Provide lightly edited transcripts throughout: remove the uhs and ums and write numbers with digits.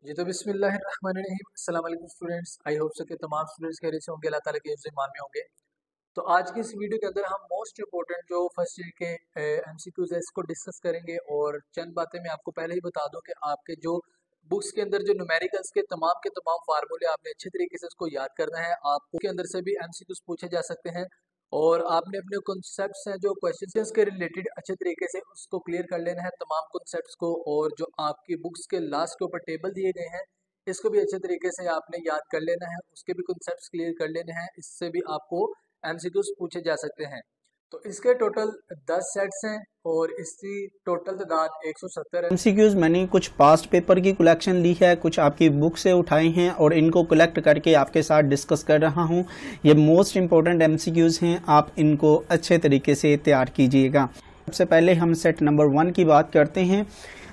जी तो बिस्मिल्लाहिर्रहमानिर्रहीम अस्सलाम वालेकुम स्टूडेंट्स। आई होप सो कि तमाम स्टूडेंट्स खैरियत से होंगे, अल्लाह ताला के हिफ्ज़ ईमान में होंगे। तो आज की इस वीडियो के अंदर हम मोस्ट इंपॉर्टेंट जो फर्स्ट ईयर के एमसीक्यूज है इसको डिस्कस करेंगे। और चंद बातें मैं आपको पहले ही बता दूं कि आपके जो बुक्स के अंदर जो न्यूमेरिकल्स के तमाम फार्मूले आपने अच्छे तरीके से इसको याद करना है। आपको के अंदर से भी एमसीक्यूज पूछे जा सकते हैं और आपने अपने कॉन्सेप्ट्स हैं जो क्वेश्चंस के रिलेटेड अच्छे तरीके से उसको क्लियर कर लेना है तमाम कॉन्सेप्ट्स को। और जो आपकी बुक्स के लास्ट के ऊपर टेबल दिए गए हैं इसको भी अच्छे तरीके से आपने याद कर लेना है, उसके भी कॉन्सेप्ट्स क्लियर कर लेने हैं। इससे भी आपको एमसीक्यूज पूछे जा सकते हैं। तो इसके टोटल 10 सेट्स हैं और इसकी टोटल तादाद 170 है। एमसीक्यूज मैंने कुछ पास्ट पेपर की कलेक्शन ली है, कुछ आपकी बुक से उठाए हैं और इनको कलेक्ट करके आपके साथ डिस्कस कर रहा हूं। ये मोस्ट इंपॉर्टेंट एमसीक्यूज हैं, आप इनको अच्छे तरीके से तैयार कीजिएगा। सबसे पहले हम सेट नंबर 1 की बात करते हैं।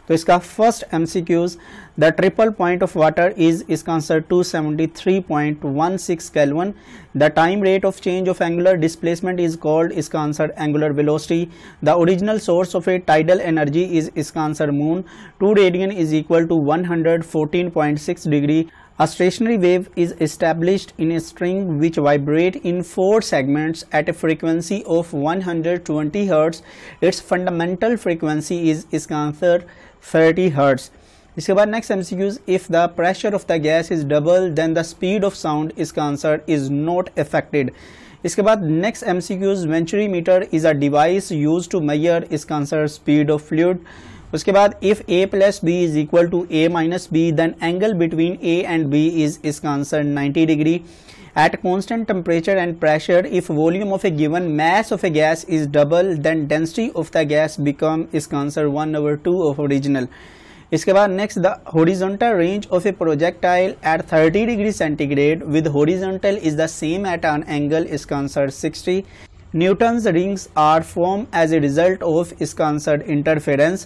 तो इसका first MCQs, the triple point of water is, इसका answer 273.16 kelvin. The time rate of change of angular displacement is called, इसका answer angular velocity. The original source of a tidal energy is, इसका answer moon. 2 radian is equal to 114.6 degree. A stationary wave is established in a string which vibrate in 4 segments at a frequency of 120 Hz. Its fundamental frequency is, इसका answer 30 Hz. इसके बाद next MCQs, if the pressure of the gas is double then the speed of sound, इसका answer is not affected. इसके बाद next MCQs, venturimeter is a device use to measure, इसका answer speed of fluid. उसके बाद if a plus B is equal to a minus B then angle between a and b is, इसका answer 90 degree. At constant temperature and pressure, if volume of a given mass of a gas is double then density of the gas become, इसका answer 1/2 of original. इसके बाद next, the horizontal range of a projectile at 30 degree centigrade with horizontal is the same at an angle, इसका answer 60। Newton's rings are formed as a result of, इसका answer interference.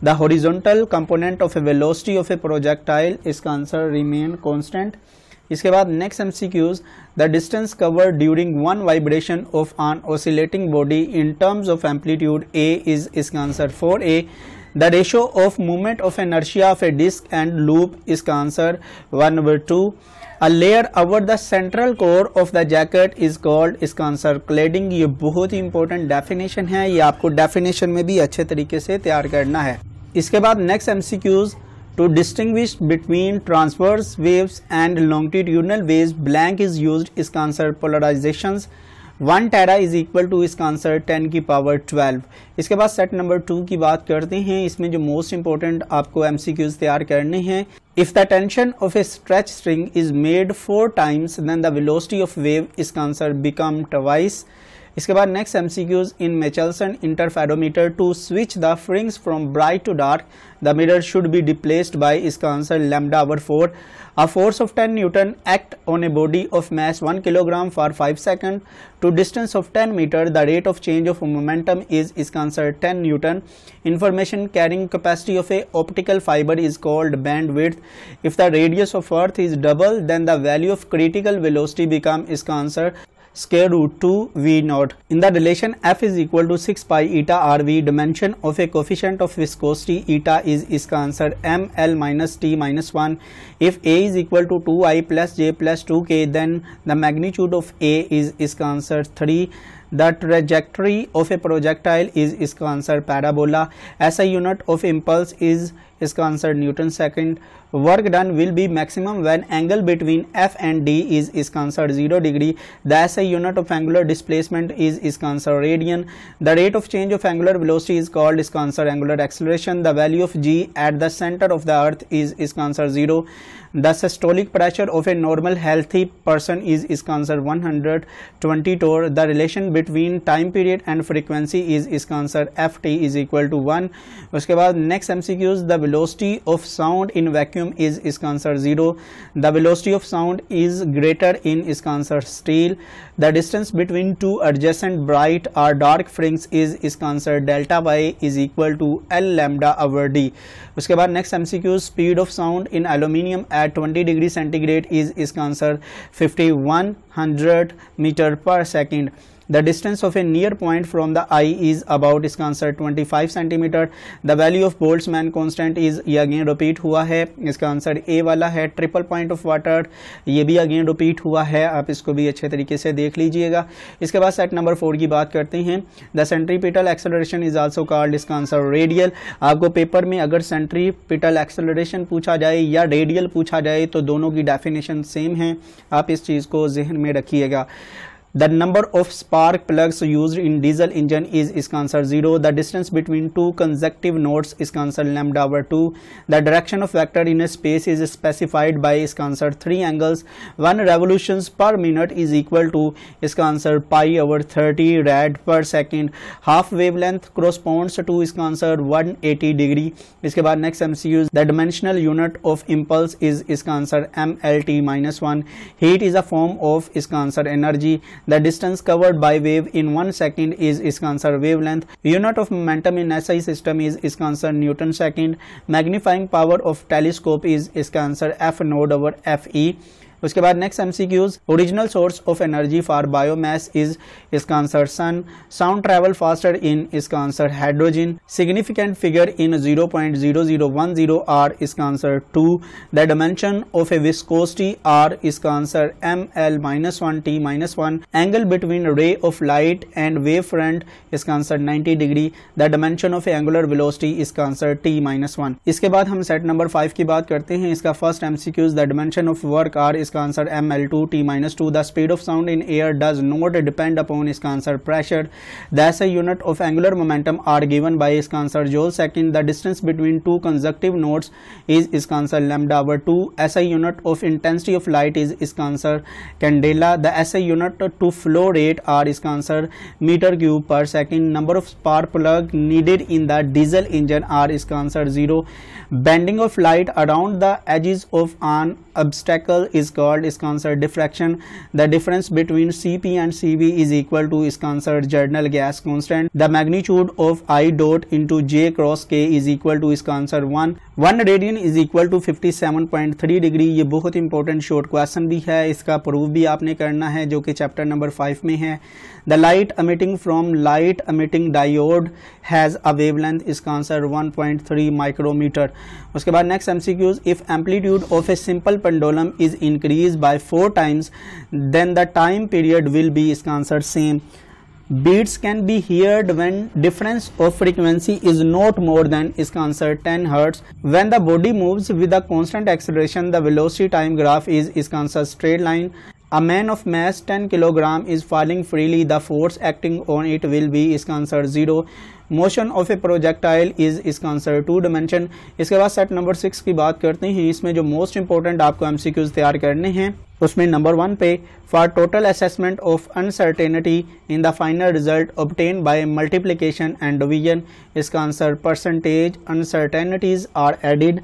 The horizontal component of a velocity of a projectile, इसका answer remain constant. इसके बाद next MCQs, the distance covered during one vibration of an oscillating body in terms of amplitude A is, इसका answer 4A. The ratio of moment of inertia of a disk and loop, इसका answer 1/2. A layer over the central core of the jacket is called, इसका answer cladding। ये बहुत ही important definition है, ये आपको definition में भी अच्छे तरीके से तैयार करना है। इसके बाद next MCQs, to distinguish between transverse waves and longitudinal waves blank is used, इसका answer polarisations. 1 tera is equal to, इसका आंसर 10 की पावर 12। इसके बाद सेट नंबर 2 की बात करते हैं। इसमें जो मोस्ट इंपॉर्टेंट आपको एमसीक्यूज तैयार करने हैं, if the tension of a stretch string is made 4 times then the velocity of wave, इसका आंसर बिकम ट्वाइस। इसके बाद next MCQs, in Michelson interferometer to switch the fringes from bright to dark the mirror should be displaced by, इसका answer λ/4। A force of 10 Newton act on a body of mass 1 kilogram for 5 seconds to distance of 10 meter. The rate of change of momentum is, इसका answer 10 Newton. Information carrying capacity of a optical fiber is called bandwidth. If the radius of Earth is double, then the value of critical velocity become, इसका answer square root 2 v naught. In the relation f is equal to 6 pi eta rv, dimension of a coefficient of viscosity eta is, इसका answer ml minus t minus 1. If a is equal to 2i plus j plus 2k, then the magnitude of a is, इसका answer 3. The trajectory of a projectile is, इसका answer parabola. SI unit of impulse is, इसका answer newton second. Work done will be maximum when angle between F and D is, इसका answer 0 degree. The SI unit of angular displacement is, इसका answer radian. The rate of change of angular velocity is called, इसका answer angular acceleration. The value of g at the centre of the earth is, इसका answer 0. The systolic pressure of a normal healthy person is, इसका answer 120 torr. The relation between time period and frequency is, इसका answer F T is equal to 1. उसके बाद next MCQs, the velocity of sound in vacuum is, इसका answer 0. The velocity of sound is greater in, इसका आंसर steel. The distance between two adjacent bright or dark fringes is, इसका answer delta y is equal to L lambda over d. उसके बाद next MCQ, speed of sound in aluminium at 20 degree centigrade is, इसका answer 5100 metre पर second. The distance of a near point from the eye is about, इसका answer 25 centimetre. The value of Boltzmann constant is, ये again repeat हुआ है, इसका answer A वाला है. Triple point of water, ये भी अगेन रिपीट हुआ है, आप इसको भी अच्छे तरीके से देख लीजिएगा. इसके बाद सेट नंबर 4 की बात करते हैं. The centripetal acceleration is also called, इसका आंसर रेडियल. आपको पेपर में अगर सेंट्रीपिटल एक्सेलरेशन पूछा जाए या रेडियल पूछा जाए तो दोनों की डेफिनेशन सेम है, आप इस चीज़ को जहन में रखिएगा. The number of spark plugs used in diesel engine is, इसका answer 0. The distance between two consecutive nodes, इसका answer λ/2. The direction of vector in a space is specified by, इसका answer 3 angles. 1 revolutions per minute is equal to, इसका answer pi/30 rad per second. Half wavelength corresponds to, इसका answer 180 degree. इसके बाद next MCQ, the dimensional unit of impulse is, इसका answer mlt-1. Heat is a form of, इसका answer energy. The distance covered by wave in 1 second is, इसका answer wavelength. Unit of momentum in SI system is, इसका answer Newton second. Magnifying power of telescope is, इसका answer f node/fe. उसके बाद next MCQs, original source of energy for biomass is, इसका answer sun. Sound travel faster in, इसका answer hydrogen. Significant figure in 0.0010 are, इसका answer 2. The dimension of a viscosity are, इसका answer ml-1t-1. Angle between ray of light and wave front, इसका answer 90 degree. The dimension of angular velocity, इसका answer t-1. इसके बाद हम set number 5 की बात करते हैं. इसका first MCQs, the dimension of work are, इसका answer ml2t-2. The speed of sound in air does not depend upon, इसका answer pressure. The SI unit of angular momentum are given by, इसका answer joule second. The distance between two consecutive nodes is, इसका answer λ/2. SI unit of intensity of light is, इसका answer candela. The SI unit to flow rate are, इसका answer metre cube पर second. Number of spark plug needed in the diesel engine are, इसका answer 0. Bending of light around the edges of an obstacle is called, इसका answer diffraction. The difference between CP and CV is equal to, इसका answer general gas constant. The magnitude of I dot into J cross K is equal to, इसका answer 1. 1 radian is equal to 57.3 degree. ये बहुत important short question भी है, इसका proof भी आपने करना है जो कि चैप्टर नंबर 5 में है. The light emitting from light emitting diode has a wavelength, इसका आंसर 1.3 माइक्रोमीटर. उसके बाद next MCQs, if amplitude of a simple pendulum is increase by 4 times then the time period will be, इसका answer same. Beats can be heard when difference of frequency is not more than, इसका answer 10 Hz. When the body moves with a constant acceleration, the velocity time graph is, इसका answer straight line. A man of mass 10 kilogram is falling freely. The force acting on it will be, इसका answer 0. Motion of a projectile is, इसका answer 2 dimension. इसके बाद set number 6 की बात करते हैं. इसमें जो मोस्ट इंपॉर्टेंट आपको MCQs तैयार करने हैं उसमें नंबर 1 पे, for total assessment of uncertainty in the final result obtain by multiplication and division, इसका answer percentage uncertainties are added.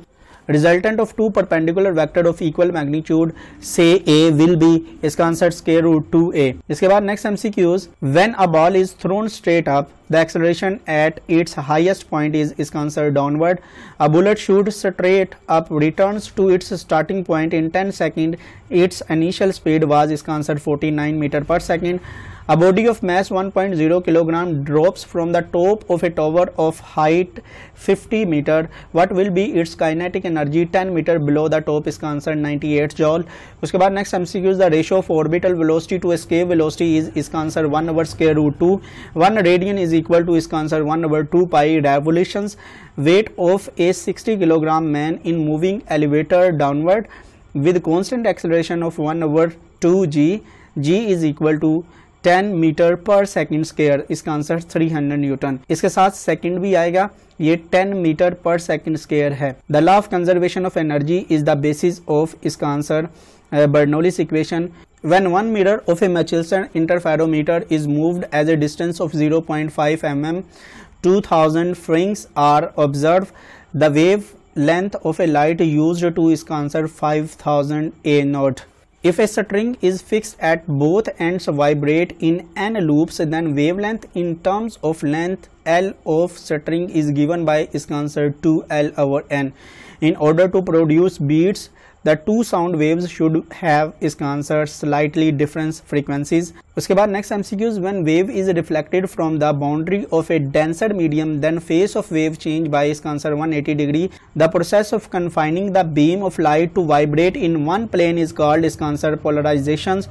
Resultant of two perpendicular vector of equal magnitude say A will be, इसका answer square root 2a. इसके बाद next MCQs, when a ball is thrown straight up, the acceleration at its highest point is, इसका answer downward. A bullet shoots straight up returns to its starting point in 10 seconds. Its initial speed was, इसका answer 49 meter per second. A body of mass 1.0 kilogram drops from the top of a tower of height 50 meter. What will be its kinetic energy 10 meter below the top, इसका answer 98 joule. उसके बाद next MCQ, the ratio of orbital velocity to escape velocity is, इसका answer 1/square root 2. 1 radian is equal to, इसका answer 1/2 pi revolutions. Weight of a 60 kilogram man in moving elevator downward with constant acceleration of 1/2 g. G is equal to 10 metre पर second square, इसका answer 300 newton. इसके साथ second भी आएगा, ये 10 metre पर second square है. The law of conservation of energy is the basis of, इसका answer Bernoulli's equation. When one mirror of a Michelson interferometer is moved as a distance of 0.5 mm, 2000 frames are observed. The wavelength of a light used to, इसका answer 5000 A0. If a string is fixed at both ends vibrate in n loops, then wavelength in terms of length L of string is given by, इसका answer 2L/n. In order to produce beats, the two sound waves should have, इसका answer slightly different frequencies. उसके बाद next MCQs, when wave is reflected from the boundary of a denser medium then phase of wave change by, इसका answer 180 degree. The process of confining the beam of light to vibrate in one plane is called, इसका answer polarisation.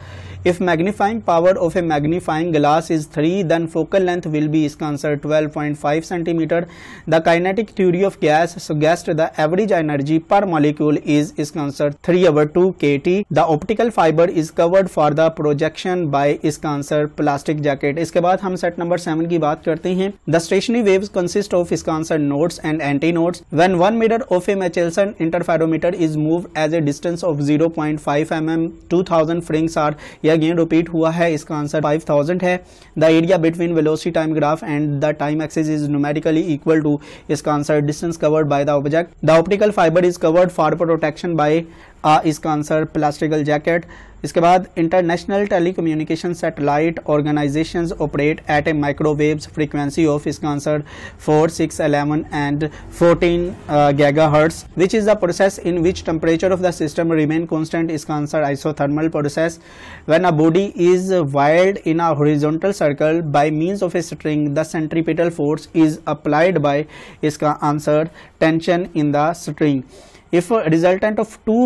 If magnifying power of a magnifying glass is 3, then focal length will be, इसका answer 12.5 centimeter. The kinetic theory of gas suggests the average energy per molecule is, इसका answer 3/2 kT. The optical fiber is covered for the projection by, इसका answer plastic jacket. इसके बाद हम set number 7 की बात करते हैं। The stationary waves consist of, इसका answer nodes and antinodes. When one mirror of a Michelson interferometer is moved as a distance of 0.5 mm, 2000 rings are, again repeat हुआ है, इसका आंसर 5000 है। The area between velocity time graph and the time axis is numerically equal to, इसका answer distance covered by the object. The optical fibre is covered for protection by, इसका answer plastical jacket. इसके बाद international telecommunication satellite organisations operate at a microwaves frequency of, इसका answer 4, 6, 11 and 14 gigahertz, which is the process in which temperature of the system remain constant, इसका answer isothermal process. When a body is whirled in a horizontal circle by means of a string, the centripetal force is applied by, इसका answer tension in the string. If a resultant of two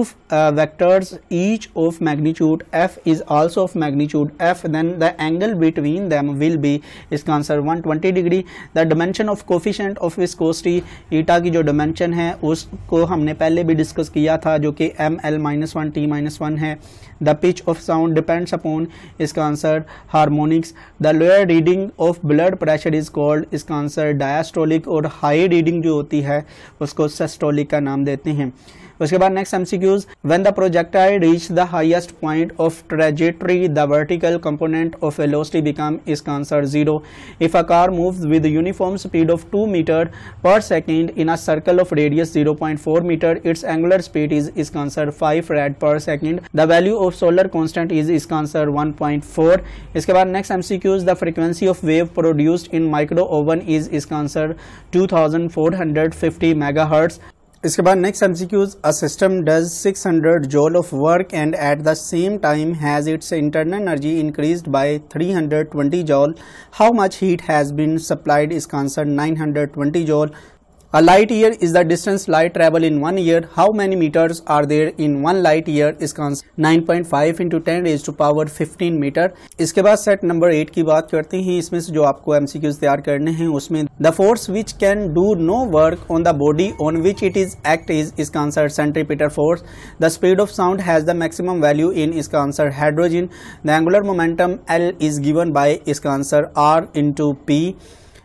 vectors each of magnitude f is also of magnitude f, then the angle between them will be, इसका answer 120 degree. The dimension of coefficient of viscosity, ईटा की जो dimension है उसको हमने पहले भी discuss किया था, जो कि ml-1 t-1 है। The pitch of sound depends upon, इसका answer harmonics. The lower reading of blood pressure is called, इसका आंसर diastolic, और high reading जो होती है उसको systolic का नाम देते हैं। उसके बाद next MCQs, when the projectile reach the highest point of trajectory the vertical component of velocity become, इसका answer 0। If a car moves with uniform speed of 2 metre पर second in a circle of radius 0.4 metre, its angular speed is, इसका answer 5 rad per second. The value of solar constant is, इसका answer 1.4। इसके बाद next MCQs, the frequency of wave produced in micro oven is, इसका answer 2450 megahertz. इसके बाद next MCQs, a system does 600 joule of work and at the same time has its internal energy increased by 320 joule, how much heat has been supplied, इसका answer 920 joule. A light year is the distance light travel in 1 year. How many meters are there in 1 light year? इसका answer 9.5 into 10 raised to power 15 metre. इसके बाद set number 8 की बात करते हैं। इसमें से जो आपको MCQs तैयार करने हैं उसमें the force which can do no work on the body on which it is act is, इसका answer centripetal force। The speed of sound has the maximum value in, इसका आंसर hydrogen। The angular momentum L is given by, इसका आंसर R into P।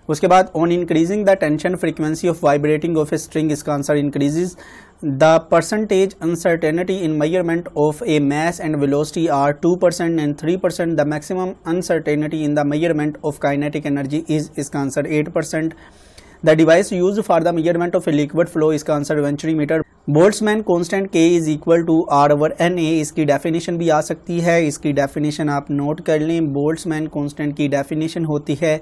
उसके बाद on increasing the tension frequency of vibrating of a string, इसका answer increases. The percentage uncertainty in measurement of a mass and velocity are 2% and 3%। The maximum uncertainty in the measurement of kinetic energy is, इसका answer 8%। The device use for the measurement of a liquid flow, इसका answer venturimeter. Boltzmann constant K is equal to R/NA, इसकी definition भी आ सकती है, इसकी definition आप note कर लें। बोल्ट्जमैन कांस्टेंट की डेफिनेशन होती है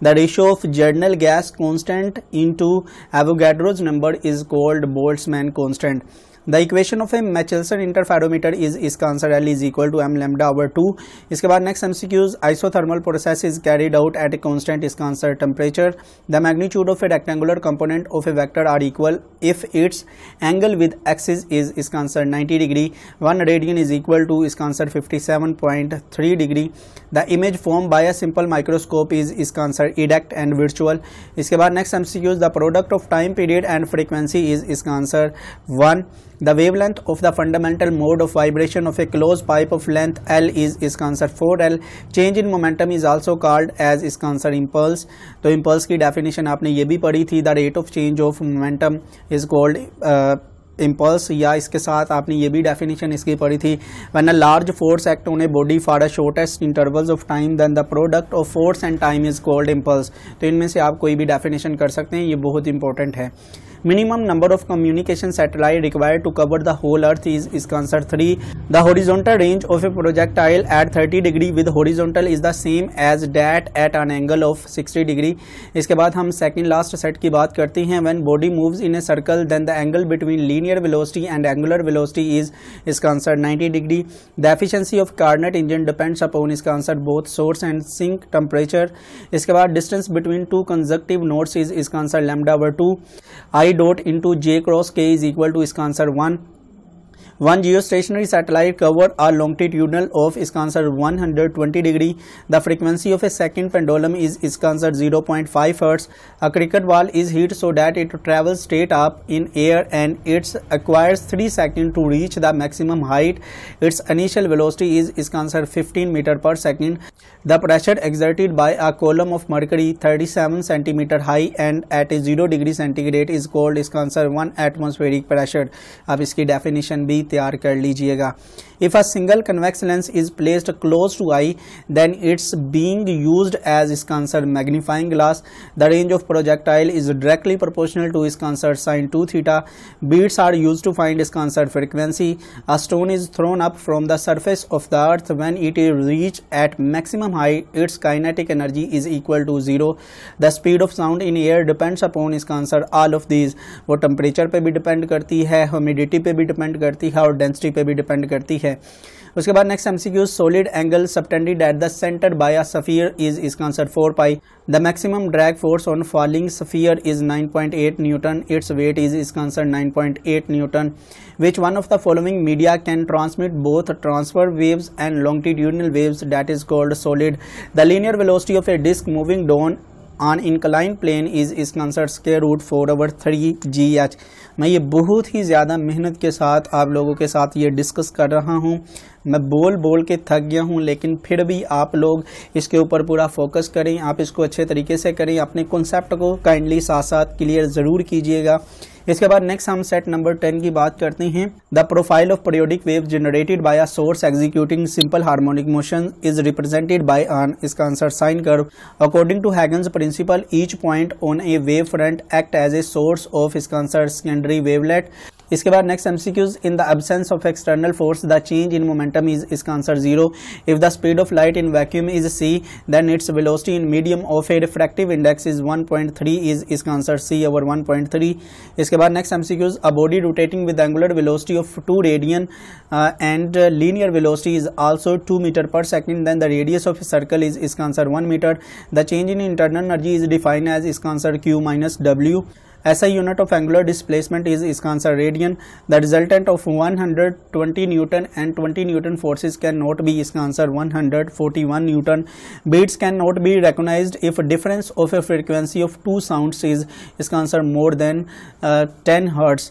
the ratio of general gas constant into Avogadro's number is called Boltzmann constant. The equation of a Michelson interferometer is, इसका answer L is equal to m λ/2। इसके बाद next MCQs, isothermal process is carried out at a constant, इसका answer temperature. The magnitude of a rectangular component of a vector are equal if its angle with axis is, इसका answer 90 degree. 1 radian is equal to, इसका answer 57.3 degree. The image form by a simple microscope is, इसका answer erect and virtual. इसके बाद next MCQs, the product of time period and frequency is, इसका answer 1। The wavelength of the fundamental mode of vibration of a closed pipe of length L is, इसका answer 4L। Change in momentum is also called as, इसका answer impulse। तो impulse की definition आपने ये भी पढ़ी थी, the rate of change of momentum is called impulse, या इसके साथ आपने ये भी definition इसकी पढ़ी थी when a large force act on a body for a shortest intervals of time then the product of force and time is called impulse। तो इनमें से आप कोई भी definition कर सकते हैं, ये बहुत important है। Minimum number of communication satellite required to cover the whole earth is answer 3. The horizontal range of a projectile at 30 degree with horizontal is the same as that at an angle of 60 degree. इसके बाद हम second last set की बात करते हैं. When body moves in a circle then the angle between linear velocity and angular velocity is इसका answer 90 degree. The efficiency of Carnot engine depends upon इसका answer both source and sink temperature. इसके बाद distance between two consecutive nodes is इसका answer lambda over 2. I dot into j cross k is equal to इसका answer 1. One geostationary satellite cover a longitudinal of इसका answer 120 degree. The frequency of a second pendulum is इसका answer 0.5 Hz. A cricket ball is hit so that it travels straight up in air and it acquires 3 seconds to reach the maximum height. Its initial velocity is इसका answer 15 meter per second. The pressure exerted by a column of mercury 37 centimeter high and at a 0 degree centigrade is called इसका answer 1 atmospheric pressure. अब इसकी definition भी तैयार कर लीजिएगा. If a single convex lens is placed close to eye, then it's being used as इसका answer magnifying glass. The range of projectile is directly proportional to इसका answer sin 2 theta. Beads are used to find इसका answer frequency. A stone is thrown up from the surface of the earth. When it is reached at maximum height, its kinetic energy is equal to 0. The speed of sound in air depends upon इसका answer all of these. वो temperature पे भी depend करती है, humidity पे भी depend करती है और डेंसिटी पे भी डिपेंड करती है. उसके बाद next MCQ. Solid angle subtended at the centre by a sphere is इसका answer 4 pi. The maximum drag force on falling sphere is 9.8 newton. Its weight is इसका answer 9.8 newton. Which one of the following media can transmit both transfer waves and longitudinal waves, that is called solid. The linear velocity of a disc moving down on incline plane is इसका answer square root 4/3 मैं ये बहुत ही ज़्यादा मेहनत के साथ आप लोगों के साथ ये डिस्कस कर रहा हूँ. मैं बोल के थक गया हूँ, लेकिन फिर भी आप लोग इसके ऊपर पूरा फोकस करें, आप इसको अच्छे तरीके से करें, अपने कॉन्सेप्ट को काइंडली साथ साथ क्लियर ज़रूर कीजिएगा. इसके बाद नेक्स्ट हम सेट नंबर 10 की बात करते हैं. The profile of periodic wave generated by a source executing simple harmonic motion is represented by an इसका answer sine curve. According to Huygens principle each point on a wave front act as a source of इसका answer secondary wavelet. इसके बाद next MCQs. In the absence of external force the change in momentum is इसका answer 0. If the speed of light in vacuum is c then its velocity in medium of a refractive index is 1.3 is इसका answer c/1.3. इसके बाद next MCQs. A body rotating with angular velocity of 2 radian and linear velocity is also 2 metre per second then the radius of a circle is इसका answer 1 metre. The change in internal energy is defined as इसका answer q minus w. SI unit of angular displacement is इसका answer radian. The resultant of 120 newton and 20 newton forces can not be इसका answer 141 newton. Beats can not be recognised if difference of a frequency of 2 sounds is इसका answer more than 10 hertz.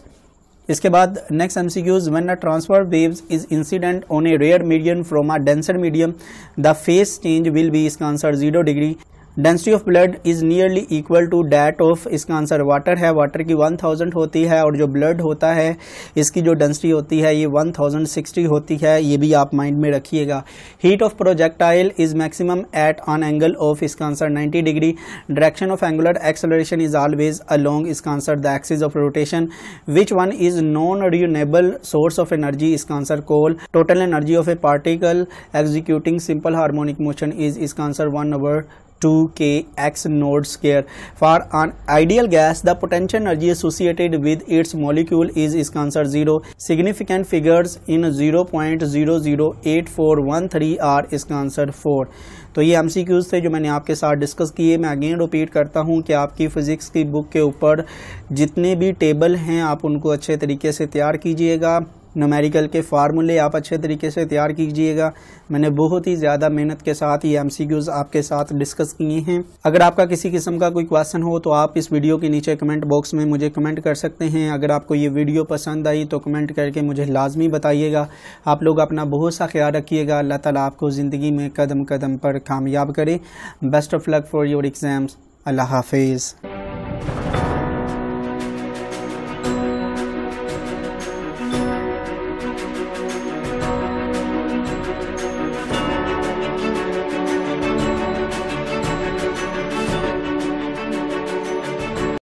इसके बाद next MCQs. When a transfer waves is incident on a rare medium from a denser medium the phase change will be इसका answer 0 degree. Density of blood is nearly equal to that of इसका answer water है. Water की 1000 होती है और जो blood होता है इसकी जो डेंसिटी होती है ये 1060 होती है. ये भी आप माइंड में रखिएगा. Height of projectile is maximum at on angle of इसका answer 90 degree. Direction of angular acceleration is always along इसका answer the axis of rotation. Which one is non renewable source of energy इसका answer coal. Total energy of a particle executing simple harmonic motion is इसका answer 1/2kx node square. For an ideal gas, the potential energy associated with its molecule is इसका answer 0. Significant figures in 0.008413 are इसका answer 4. तो ये MCQs थे जो मैंने आपके साथ डिस्कस किए. मैं अगेन रिपीट करता हूँ कि आपकी फिजिक्स की बुक के ऊपर जितने भी टेबल हैं आप उनको अच्छे तरीके से तैयार कीजिएगा. न्यूमेरिकल के फार्मूले आप अच्छे तरीके से तैयार कीजिएगा. मैंने बहुत ही ज़्यादा मेहनत के साथ ये MCQs आपके साथ डिस्कस किए हैं. अगर आपका किसी किस्म का कोई क्वेश्चन हो तो आप इस वीडियो के नीचे कमेंट बॉक्स में मुझे कमेंट कर सकते हैं. अगर आपको ये वीडियो पसंद आई तो कमेंट करके मुझे लाजमी बताइएगा. आप लोग अपना बहुत सा ख्याल रखिएगा. अल्लाह ताला आपको ज़िंदगी में कदम कदम पर कामयाब करे. Best of luck for your exams. अल्लाह हाफिज़.